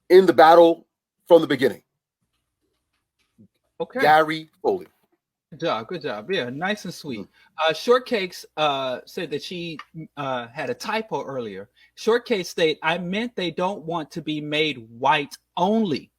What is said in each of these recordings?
in the battle from the beginning. Okay. Gary Foley. Good job. Good job. Yeah, nice and sweet. Shortcakes said that she had a typo earlier. Shortcake state, I meant they don't want to be made white only.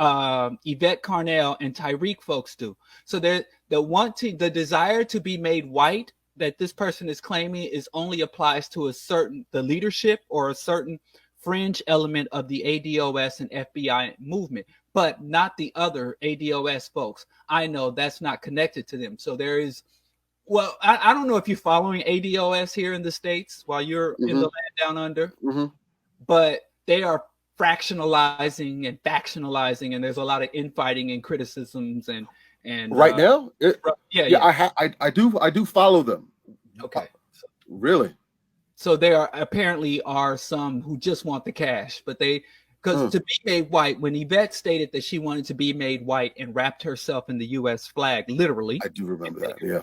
Yvette Carnell and Tyreek folks do. So the desire to be made white that this person is claiming is only applies to the leadership or a certain fringe element of the ADOS and FBI movement, but not the other ADOS folks. I know that's not connected to them. So there is, well, I don't know if you're following ADOS here in the States while you're in the land down under, but they are fractionalizing and factionalizing, and there's a lot of infighting and criticisms and right now. Yeah. I do follow them. Okay. Really? So there apparently are some who just want the cash, but because to be made white, when Yvette stated that she wanted to be made white and wrapped herself in the U.S. flag, literally. I do remember that, yeah.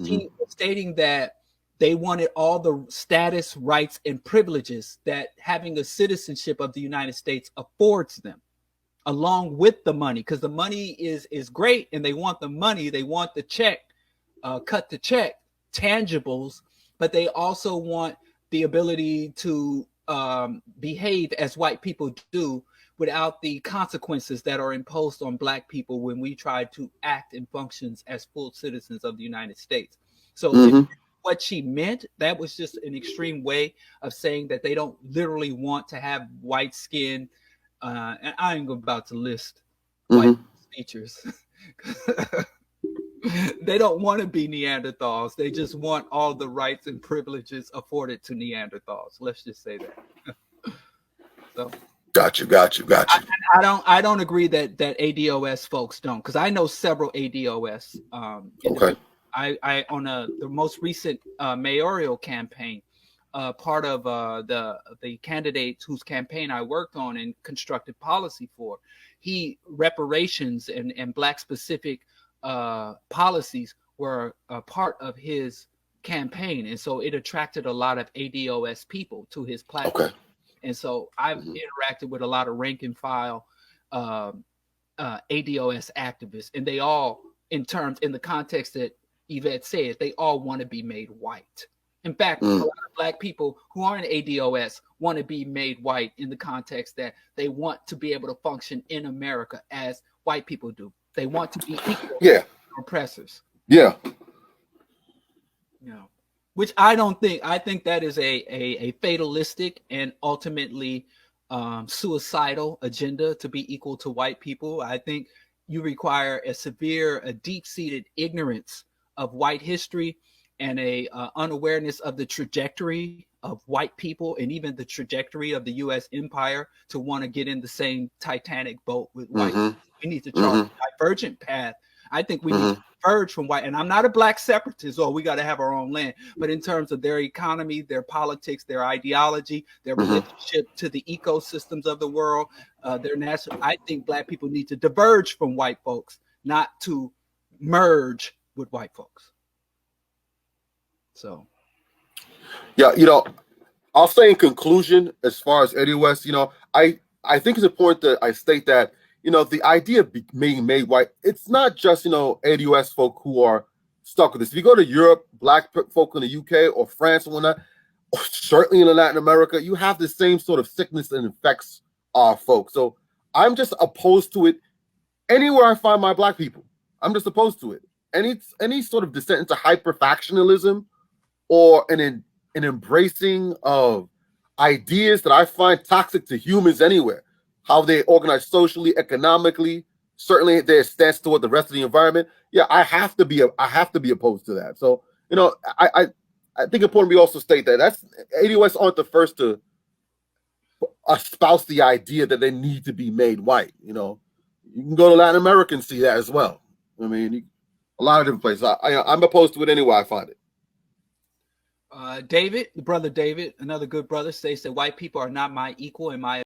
She was stating that they wanted all the status, rights, and privileges that having a citizenship of the United States affords them, along with the money, because the money is great, and they want the money, they want the check, cut the check, tangibles, but they also want the ability to behave as white people do without the consequences that are imposed on Black people when we try to act and functions as full citizens of the United States. So what she meant, that was just an extreme way of saying that they don't literally want to have white skin. And I ain't about to list white features. They don't want to be Neanderthals. They just want all the rights and privileges afforded to Neanderthals. Let's just say that. So got you. I don't agree that ADOS folks don't, because I know several ADOS. Okay. I on the most recent mayoral campaign, part of the candidate whose campaign I worked on and constructed policy for, reparations and Black specific policies were a part of his campaign, and so it attracted a lot of ADOS people to his platform. Okay. And so I've interacted with a lot of rank and file ADOS activists, and they all, in the context that Yvette said, they all want to be made white. In fact, a lot of Black people who aren't ADOS want to be made white in the context that they want to be able to function in America as white people do. They want to be equal to oppressors. Yeah. Which I don't think. I think that is a fatalistic and ultimately suicidal agenda to be equal to white people. I think you require a deep-seated ignorance of white history and a unawareness of the trajectory of white people and even the trajectory of the U.S. empire to want to get in the same Titanic boat with white people. We need to chart a divergent path. I think we need to diverge from white. And I'm not a Black separatist, we got to have our own land. But in terms of their economy, their politics, their ideology, their relationship to the ecosystems of the world, their national, I think Black people need to diverge from white folks, not to merge with white folks. So, yeah, I'll say in conclusion, as far as ADOS, I think it's important that I state that, the idea of being made white, it's not just, ADOS folk who are stuck with this. If you go to Europe, Black folk in the UK or France and whatnot, or certainly in Latin America, you have the same sort of sickness that infects our folks. So I'm just opposed to it anywhere I find my Black people. I'm just opposed to it. Any sort of descent into hyper-factionalism or an embracing of ideas that I find toxic to humans anywhere, how they organize socially, economically, certainly their stance toward the rest of the environment. Yeah, I have to be opposed to that. So, I think important we also state that ADOS aren't the first to espouse the idea that they need to be made white. You can go to Latin America and see that as well. I mean, a lot of different places. I'm opposed to it anywhere I find it. David, brother David, another good brother, states that white people are not my equal in my